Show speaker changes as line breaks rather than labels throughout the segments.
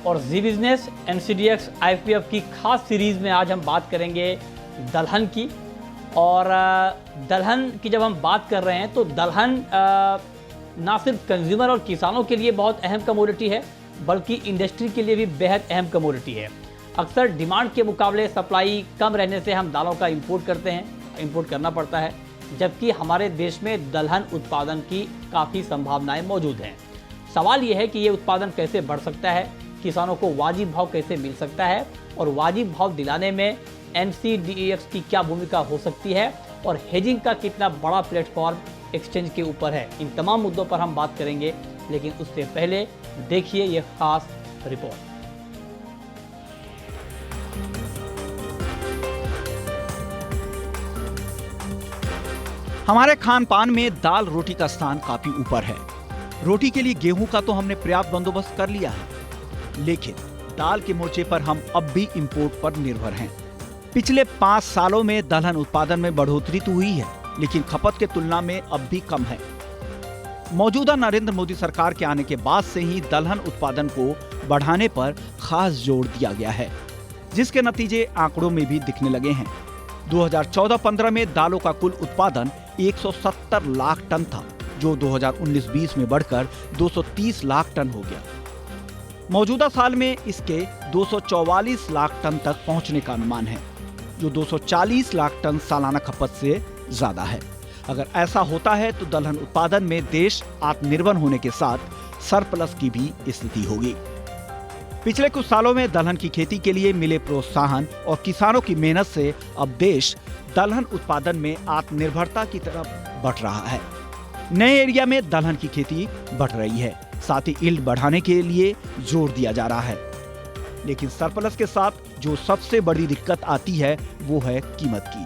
और जी business NCDEX IPF की खास सीरीज में आज हम बात करेंगे दलहन की। और दलहन की जब हम बात कर रहे हैं तो दलहन ना सिर्फ कंज्यूमर और किसानों के लिए बहुत अहम कमोडिटी है बल्कि इंडस्ट्री के लिए भी बेहद अहम कमोडिटी है। अक्सर डिमांड के मुकाबले सप्लाई कम रहने से हम दालों का इंपोर्ट करना पड़ता है, जबकि हमारे देश में दलहन उत्पादन की काफ़ी संभावनाएं मौजूद हैं। सवाल यह है कि ये उत्पादन कैसे बढ़ सकता है, किसानों को वाजिब भाव कैसे मिल सकता है और वाजिब भाव दिलाने में एनसीडीएक्स की क्या भूमिका हो सकती है और हेजिंग का कितना बड़ा प्लेटफॉर्म एक्सचेंज के ऊपर है। इन तमाम मुद्दों पर हम बात करेंगे, लेकिन उससे पहले देखिए यह खास रिपोर्ट।
हमारे खान पान में दाल रोटी का स्थान काफी ऊपर है। रोटी के लिए गेहूं का तो हमने पर्याप्त बंदोबस्त कर लिया है, लेकिन दाल के मोर्चे पर हम अब भी इंपोर्ट पर निर्भर हैं। पिछले 5 सालों में दलहन उत्पादन में बढ़ोतरी तो हुई है, लेकिन खपत के तुलना में अब भी कम है। मौजूदा नरेंद्र मोदी सरकार के आने के बाद से ही दलहन उत्पादन को बढ़ाने पर खास जोर दिया गया है, जिसके नतीजे आंकड़ों में भी दिखने लगे हैं। 2014-15 में दालों का कुल उत्पादन 170 लाख टन था, जो 2019-20 में बढ़कर 230 लाख टन हो गया। मौजूदा साल में इसके 244 लाख टन तक पहुंचने का अनुमान है, जो 240 लाख टन सालाना खपत से ज्यादा है। अगर ऐसा होता है तो दलहन उत्पादन में देश आत्मनिर्भर होने के साथ सरप्लस की भी स्थिति होगी। पिछले कुछ सालों में दलहन की खेती के लिए मिले प्रोत्साहन और किसानों की मेहनत से अब देश दलहन उत्पादन में आत्मनिर्भरता की तरफ बढ़ रहा है। नए एरिया में दलहन की खेती बढ़ रही है, साथ ही यील्ड बढ़ाने के लिए जोर दिया जा रहा है। लेकिन सरप्लस के साथ जो सबसे बड़ी दिक्कत आती है वो है कीमत की।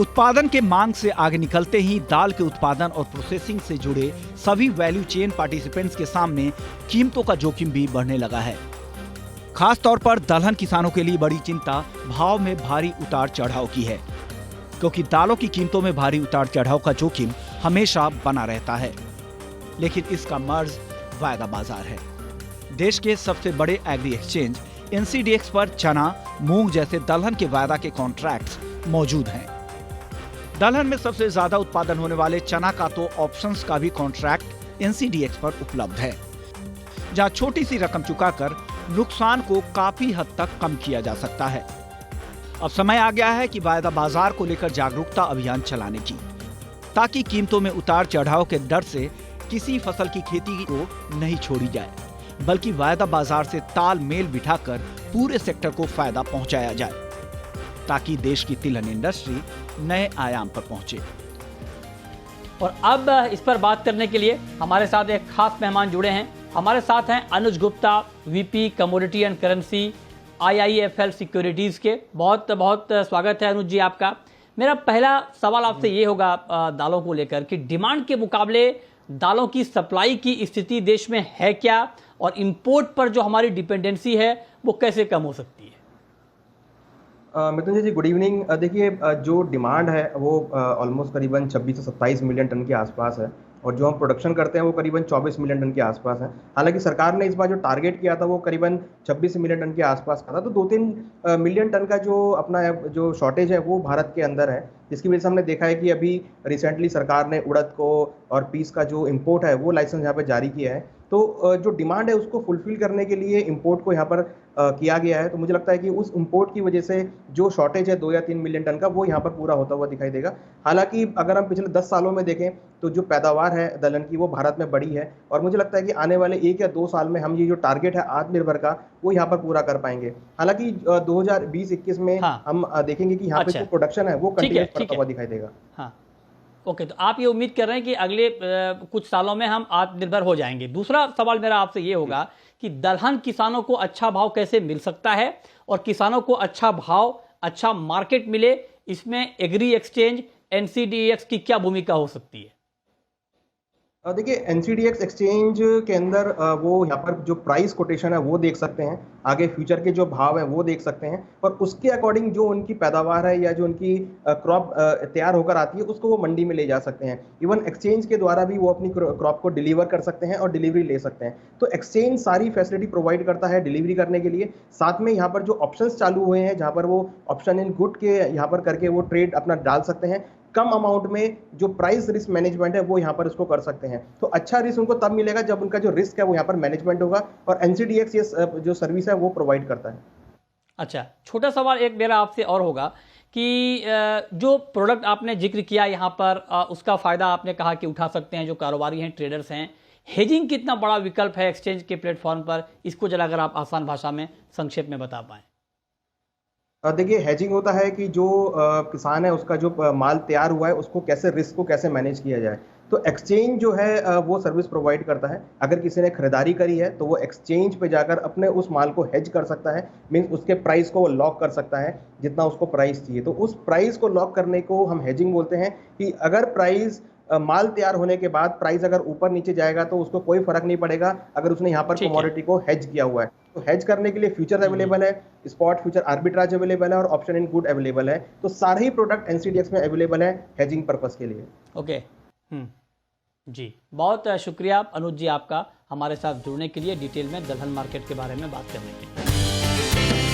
उत्पादन के मांग से आगे निकलते ही दाल के उत्पादन और प्रोसेसिंग से जुड़े सभी वैल्यू चेन पार्टिसिपेंट्स के सामने कीमतों का जोखिम भी बढ़ने लगा है। खास तौर पर दलहन किसानों के लिए बड़ी चिंता भाव में भारी उतार चढ़ाव की है, क्योंकि दालों की कीमतों में भारी उतार चढ़ाव का जोखिम हमेशा बना रहता है। लेकिन इसका मर्ज वायदा बाजार है। देश के सबसे बड़े एग्री एक्सचेंज एनसीडीएक्स पर चना, मूंग जैसे दलहन के वायदा के कॉन्ट्रैक्ट्स मौजूद हैं। दलहन में सबसे ज्यादा उत्पादन होने वाले चना का तो ऑप्शंस का भी कॉन्ट्रैक्ट एनसीडीएक्स पर उपलब्ध है, जहां छोटी सी रकम चुकाकर नुकसान को काफी हद तक कम किया जा सकता है। अब समय आ गया है कि वायदा बाजार को लेकर जागरूकता अभियान चलाने की, ताकि कीमतों में उतार चढ़ाव के डर से किसी फसल की खेती को नहीं छोड़ी जाए, बल्कि वायदा बाजार से तालमेल बिठाकर पूरे सेक्टर को फायदा पहुंचाया जाए, ताकि देश की तिलहन इंडस्ट्री नए आयाम पर पहुंचे।
और अब इस पर बात करने के लिए हमारे साथ एक खास मेहमान जुड़े हैं। हमारे साथ हैं Anuj Gupta, VP commodity and currency IIFL securities के। बहुत बहुत स्वागत है अनुज जी आपका। मेरा पहला सवाल आपसे ये होगा दालों को लेकर कि डिमांड के मुकाबले दालों की सप्लाई की स्थिति देश में है क्या, और इंपोर्ट पर जो हमारी डिपेंडेंसी है वो कैसे कम हो सकती है?
मिथुन जी गुड इवनिंग। देखिए, जो डिमांड है वो ऑलमोस्ट करीबन 26 से 27 मिलियन टन के आसपास है, और जो हम प्रोडक्शन करते हैं वो करीबन 24 मिलियन टन के आसपास है। हालांकि सरकार ने इस बार जो टारगेट किया था वो करीबन 26 मिलियन टन के आसपास का था, तो 2-3 मिलियन टन का जो अपना जो शॉर्टेज है वो भारत के अंदर है, जिसकी वजह से हमने देखा है कि अभी रिसेंटली सरकार ने उड़द को और पीस का जो इम्पोर्ट है वो लाइसेंस यहाँ पर जारी किया है। तो जो डिमांड है उसको फुलफिल करने के लिए इंपोर्ट को यहाँ पर किया गया है। तो मुझे लगता है कि उस इंपोर्ट की वजह से जो शॉर्टेज है 2 या 3 मिलियन टन का वो यहाँ पर पूरा होता हुआ दिखाई देगा। हालांकि अगर हम पिछले 10 सालों में देखें तो जो पैदावार है दलहन की वो भारत में बढ़ी है, और मुझे लगता है कि आने वाले 1 या 2 साल में हम ये जो टारगेट है आत्मनिर्भर का वो यहाँ पर पूरा कर पाएंगे। हालांकि 2020-21 में हम देखेंगे कि यहाँ पे जो प्रोडक्शन है वो कंटिन्यूस बढ़ता हुआ दिखाई देगा।
हाँ, ओके, तो आप ये उम्मीद कर रहे हैं कि अगले कुछ सालों में हम आत्मनिर्भर हो जाएंगे। दूसरा सवाल मेरा आपसे ये होगा कि दलहन किसानों को अच्छा भाव कैसे मिल सकता है, और किसानों को अच्छा भाव, अच्छा मार्केट मिले, इसमें एग्री एक्सचेंज एनसीडीएक्स की क्या भूमिका हो सकती है?
देखिए एनसीडीएक्स एक्सचेंज के अंदर वो यहाँ पर जो प्राइस कोटेशन है वो देख सकते हैं, आगे फ्यूचर के जो भाव हैं वो देख सकते हैं, और उसके अकॉर्डिंग जो उनकी पैदावार है या जो उनकी क्रॉप तैयार होकर आती है उसको वो मंडी में ले जा सकते हैं। इवन एक्सचेंज के द्वारा भी वो अपनी क्रॉप को डिलीवर कर सकते हैं और डिलीवरी ले सकते हैं। तो एक्सचेंज सारी फैसिलिटी प्रोवाइड करता है डिलीवरी करने के लिए। साथ में यहाँ पर जो ऑप्शंस चालू हुए हैं जहाँ पर वो ऑप्शन इन गुड के यहाँ पर करके वो ट्रेड अपना डाल सकते हैं, कम अमाउंट में जो प्राइस रिस्क मैनेजमेंट है वो यहाँ पर इसको कर सकते हैं। तो अच्छा रिस्क उनको तब मिलेगा जब उनका जो रिस्क है वो यहाँ पर मैनेजमेंट होगा, और एनसीडीएक्स ये जो सर्विस है वो प्रोवाइड करता है।
अच्छा, छोटा सवाल एक मेरा आपसे और होगा कि जो प्रोडक्ट आपने जिक्र किया यहाँ पर उसका फ़ायदा आपने कहा कि उठा सकते हैं जो कारोबारी हैं, ट्रेडर्स हैं। हेजिंग कितना बड़ा विकल्प है एक्सचेंज के प्लेटफॉर्म पर, इसको जरा अगर आप आसान भाषा में संक्षेप में बता पाएँ।
देखिए हेजिंग होता है कि जो किसान है उसका जो माल तैयार हुआ है उसको कैसे रिस्क को कैसे मैनेज किया जाए। तो एक्सचेंज जो है वो सर्विस प्रोवाइड करता है। अगर किसी ने खरीदारी करी है तो वो एक्सचेंज पे जाकर अपने उस माल को हेज कर सकता है, मीन्स उसके प्राइस को वो लॉक कर सकता है जितना उसको प्राइस चाहिए। तो उस प्राइस को लॉक करने को हम हेजिंग बोलते हैं कि अगर प्राइस माल तैयार होने के बाद प्राइस अगर ऊपर नीचे जाएगा तो उसको कोई फर्क नहीं पड़ेगा अगर उसने यहाँ पर
ठीक है।
कमोडिटी को हेज किया हुआ है। तो हेज करने के लिए फ्यूचर अवेलेबल है, स्पॉट फ्यूचर आर्बिट्राज अवेलेबल है और ऑप्शन इन गुड अवेलेबल है। तो सारे ही प्रोडक्ट एनसीडीएक्स में अवेलेबल है हेजिंग पर्पस के लिए।
ओके, जी बहुत शुक्रिया अनुज जी आपका हमारे साथ जुड़ने के लिए, डिटेल में दलहन मार्केट के बारे में बात करने के लिए।